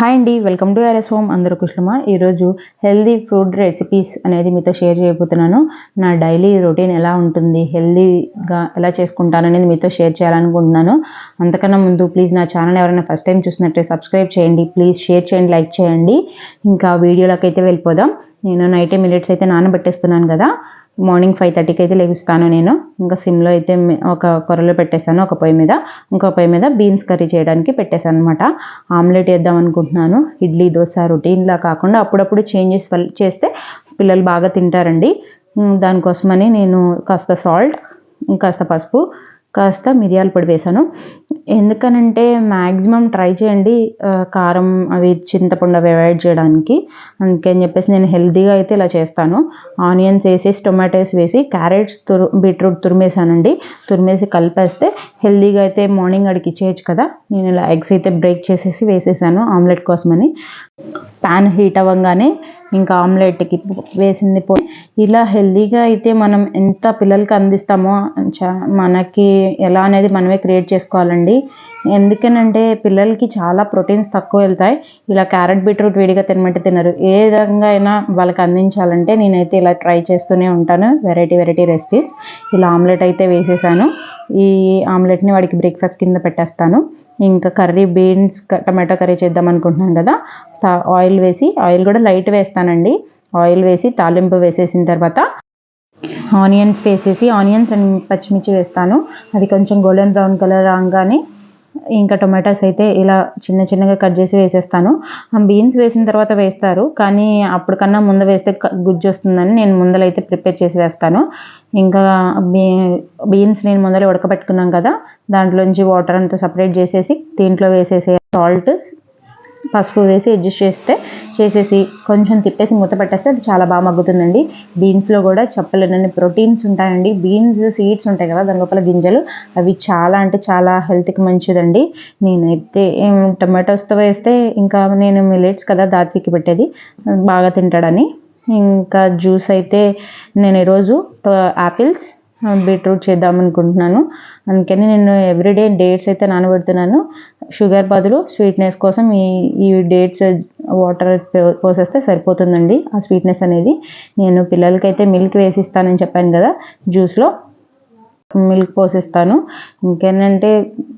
Hi అండి, welcome to RS home. అందరూ కుశలమా? ఈరోజు హెల్దీ ఫుడ్ రెసిపీస్ అనేది మీతో షేర్ చేయబోతున్నాను. నా డైలీ రొటీన్ ఎలా ఉంటుంది, హెల్దీగా ఎలా చేసుకుంటాను అనేది మీతో షేర్ చేయాలనుకుంటున్నాను. అంతకన్నా ముందు ప్లీజ్ నా ఛానల్ ఎవరైనా ఫస్ట్ టైం చూసినట్టే సబ్స్క్రైబ్ చేయండి, ప్లీజ్ షేర్ చేయండి, లైక్ చేయండి. ఇంకా వీడియోలోకి అయితే వెళ్ళిపోదాం. నేను నైట్ మిల్లెట్స్ అయితే నానబెట్టేస్తున్నాను కదా. మార్నింగ్ 5:30కి అయితే లెగుస్తాను నేను. ఇంకా సిమ్లో అయితే ఒక కొరలో పెట్టేశాను, ఒక పొయ్యి మీద. ఇంకో పొయ్యి మీద బీన్స్ కర్రీ చేయడానికి పెట్టేశాను అనమాట. ఆమ్లెట్ వేద్దాం అనుకుంటున్నాను. ఇడ్లీ దోశ రొటీన్లా కాకుండా అప్పుడప్పుడు చేంజెస్ చేస్తే పిల్లలు బాగా తింటారండి. దానికోసమని నేను కాస్త సాల్ట్, కాస్త పసుపు, కాస్త మిరియాల పొడి వేశాను. ఎందుకనంటే మ్యాక్సిమం ట్రై చేయండి కారం అవి చింతపండు అవి అవాయిడ్ చేయడానికి. అందుకని చెప్పేసి నేను హెల్తీగా అయితే ఇలా చేస్తాను. ఆనియన్స్ వేసేసి, టొమాటోస్ వేసి, క్యారెట్స్ బీట్రూట్ తురిమేసానండి. తురిమేసి కలిపేస్తే హెల్తీగా అయితే మార్నింగ్ అడిగి ఇచ్చేయచ్చు కదా. నేను ఇలా ఎగ్స్ అయితే బ్రేక్ చేసేసి వేసేసాను ఆమ్లెట్ కోసమని. ప్యాన్ హీట్ అవ్వగానే ఇంకా ఆమ్లెట్కి వేసింది పోయి ఇలా హెల్తీగా అయితే మనం ఎంత పిల్లలకి అందిస్తామో మనకి ఎలా అనేది మనమే క్రియేట్ చేసుకోవాలండి. ఎందుకనంటే పిల్లలకి చాలా ప్రోటీన్స్ తక్కువ వెళ్తాయి. ఇలా క్యారెట్ బీట్రూట్ వేడిగా తినమంటే తినరు. ఏ విధంగా అయినా వాళ్ళకి అందించాలంటే నేనైతే ఇలా ట్రై చేస్తూనే ఉంటాను, వెరైటీ రెసిపీస్. ఇలా ఆమ్లెట్ అయితే వేసేసాను. ఈ ఆమ్లెట్ని వాడికి బ్రేక్ఫాస్ట్ కింద పెట్టేస్తాను. ఇంకా కర్రీ బీన్స్ టమాటో కర్రీ చేద్దాం అనుకుంటున్నాను కదా. ఆయిల్ వేసి, ఆయిల్ కూడా లైట్ వేస్తానండి. ఆయిల్ వేసి తాలింపు వేసేసిన తర్వాత ఆనియన్స్ వేసేసి, ఆనియన్స్ అండ్ పచ్చిమిర్చి వేస్తాను. అది కొంచెం గోల్డెన్ బ్రౌన్ కలర్ రాగానే ఇంకా టొమాటోస్ అయితే ఇలా చిన్నగా కట్ చేసి వేసేస్తాను. బీన్స్ వేసిన తర్వాత వేస్తారు, కానీ అప్పటికన్నా ముందు వేస్తే గుజ్జు వస్తుందని నేను ముందలైతే ప్రిపేర్ చేసి వేస్తాను. ఇంకా బీన్స్ నేను ముందరే ఉడకబెట్టుకున్నాం కదా, దాంట్లోంచి వాటర్ అంతా సపరేట్ చేసేసి దీంట్లో వేసేసి సాల్ట్ పసుపు వేసి అడ్జస్ట్ చేసేసి కొంచెం తిప్పేసి మూత పెట్టేస్తే అది చాలా బాగా మగ్గుతుందండి. బీన్స్లో కూడా చెప్పలేనన్ని ప్రోటీన్స్ ఉంటాయండి. బీన్స్ సీడ్స్ ఉంటాయి కదా, దాని లోపల గింజలు, అవి చాలా అంటే చాలా హెల్త్కి మంచిదండి. నేనైతే టమాటోస్తో వేస్తే ఇంకా నేను మిల్లెట్స్ కదా దాత్వికి పెట్టేది, బాగా తింటాడని. ఇంకా జ్యూస్ అయితే నేను ఈరోజు యాపిల్స్ బీట్రూట్ చేద్దాం అనుకుంటున్నాను. అందుకని నేను ఎవ్రీడే డేట్స్ అయితే నానబెడుతున్నాను. షుగర్ బదులు స్వీట్నెస్ కోసం ఈ డేట్స్ వాటర్ పోసేస్తే సరిపోతుందండి ఆ స్వీట్నెస్ అనేది. నేను పిల్లలకైతే మిల్క్ వేసిస్తానని చెప్పాను కదా, జ్యూస్లో మిల్క్ పోసిస్తాను. ఇంకేంటంటే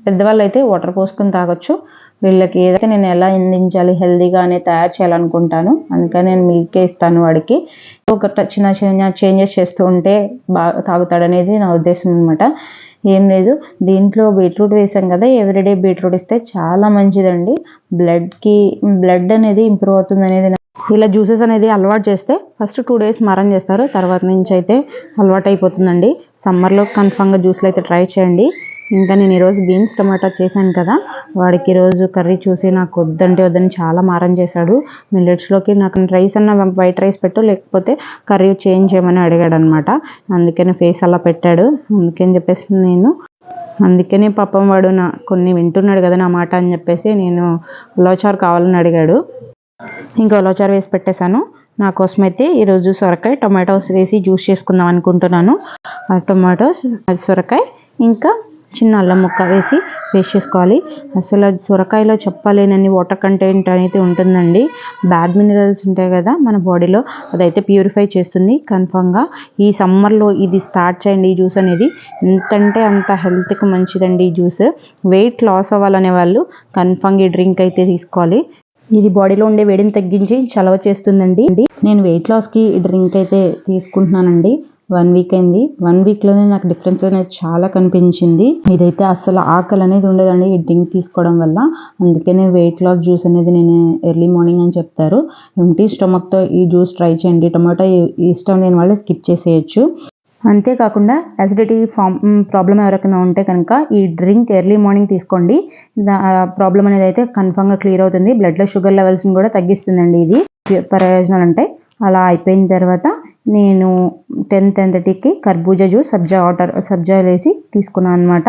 పెద్దవాళ్ళు అయితే వాటర్ పోసుకొని తాగొచ్చు. వీళ్ళకి ఏదైతే నేను ఎలా అందించాలి హెల్తీగా అనేది తయారు చేయాలనుకుంటాను. అందుకని నేను మిల్కే ఇస్తాను వాడికి. ఒక చిన్న చేంజెస్ చేస్తూ ఉంటే బాగా తాగుతాడనేది నా ఉద్దేశం అనమాట. ఏం లేదు, దీంట్లో బీట్రూట్ వేసాం కదా, ఎవ్రీడే బీట్రూట్ ఇస్తే చాలా మంచిదండి. బ్లడ్ అనేది ఇంప్రూవ్ అవుతుంది అనేది. ఇలా జ్యూసెస్ అనేది అలవాటు చేస్తే ఫస్ట్ 2 days మారం చేస్తారు, తర్వాత నుంచి అయితే అలవాటు అయిపోతుందండి. సమ్మర్లో కన్ఫామ్గా జ్యూస్లు అయితే ట్రై చేయండి. ఇంకా నేను ఈరోజు బీన్స్ టమాటా చేశాను కదా, వాడికి ఈరోజు కర్రీ చూసి నాకు వద్దని చాలా మారం చేశాడు. మిల్లెట్స్లోకి నాకు రైస్ అన్న వైట్ రైస్ పెట్టు, లేకపోతే కర్రీ చేంజ్ చేయమని అడిగాడు అనమాట. అందుకని ఫేస్ అలా పెట్టాడు. అందుకనే పాపం వాడు కొన్ని వింటున్నాడు కదా నా మాట అని చెప్పేసి నేను ఉలవచారు కావాలని అడిగాడు. ఇంకా ఉలవచారు వేసి పెట్టేశాను. నా కోసం అయితే ఈరోజు సొరకాయ టొమాటోస్ వేసి జ్యూస్ చేసుకుందాం అనుకుంటున్నాను. ఆ టొమాటోస్, సొరకాయ, ఇంకా చిన్న అల్లం ముక్క వేసి పేస్ట్ చేసుకోవాలి. అసలు సొరకాయలో చెప్పలేనన్ని వాటర్ కంటెంట్ అనేది ఉంటుందండి. బ్యాడ్ మినరల్స్ ఉంటాయి కదా మన బాడీలో, అదైతే ప్యూరిఫై చేస్తుంది కన్ఫామ్గా. ఈ సమ్మర్లో ఇది స్టార్ట్ చేయండి. ఈ జ్యూస్ అనేది ఎంతంటే అంత హెల్త్కి మంచిదండి. ఈ జ్యూస్ వెయిట్ లాస్ అవ్వాలనే వాళ్ళు కన్ఫామ్గా ఈ డ్రింక్ అయితే తీసుకోవాలి. ఇది బాడీలో ఉండే వేడిని తగ్గించి చలవ చేస్తుందండి. నేను వెయిట్ లాస్కి ఈ డ్రింక్ అయితే తీసుకుంటున్నానండి. 1 week అయింది. 1 weekలోనే నాకు డిఫరెన్స్ అనేది చాలా కనిపించింది. ఇదైతే అసలు ఆకలి అనేది ఉండదండి ఈ డ్రింక్ తీసుకోవడం వల్ల. అందుకనే వెయిట్ లాస్ జ్యూస్ అనేది నేను ఎర్లీ మార్నింగ్ అని చెప్తారు. ఎంటీ స్టమక్తో ఈ జ్యూస్ ట్రై చేయండి. టమాటో ఇష్టం లేని వాళ్ళు స్కిప్ చేసేయచ్చు. అంతేకాకుండా యాసిడిటీ ప్రాబ్లం ఎవరికైనా ఉంటే కనుక ఈ డ్రింక్ ఎర్లీ మార్నింగ్ తీసుకోండి. ప్రాబ్లం అనేది అయితే కన్ఫామ్గా క్లియర్ అవుతుంది. బ్లడ్లో షుగర్ లెవెల్స్ని కూడా తగ్గిస్తుందండి. ఇది ప్రయోజనాలు ఉంటాయి. అలా అయిపోయిన తర్వాత నేను 10:30కి కర్బూజా జ్యూస్ సబ్జా వేసి తీసుకున్నాను అనమాట.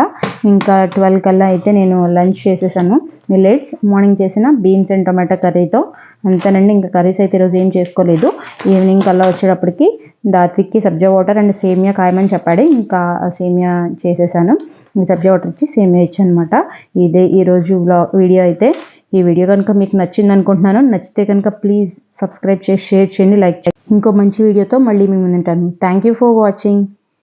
ఇంకా 12 కల్లా అయితే నేను లంచ్ చేసేసాను. మిల్లెట్స్ మార్నింగ్ చేసిన బీన్స్ అండ్ టొమాటో కర్రీతో అంతేనండి. ఇంకా కర్రీస్ అయితే ఈరోజు ఏం చేసుకోలేదు. ఈవినింగ్ కల్లా వచ్చేటప్పటికి దాత్విక్కి సబ్జా వాటర్ అండ్ సేమియా కాయమని చెప్పాడు. ఇంకా సేమియా చేసేసాను. సబ్జా వాటర్ ఇచ్చి సేమియా ఇచ్చాను అనమాట. ఇదే ఈరోజు వీడియో అయితే. ఈ వీడియో కనుక మీకు నచ్చింది అనుకుంటున్నాను. నచ్చితే కనుక ప్లీజ్ సబ్స్క్రైబ్ చేసి షేర్ చేయండి, లైక్ చేయండి. ఇంకో మంచి వీడియోతో మళ్ళీ మీ ముందుంటాను. Thank you for watching.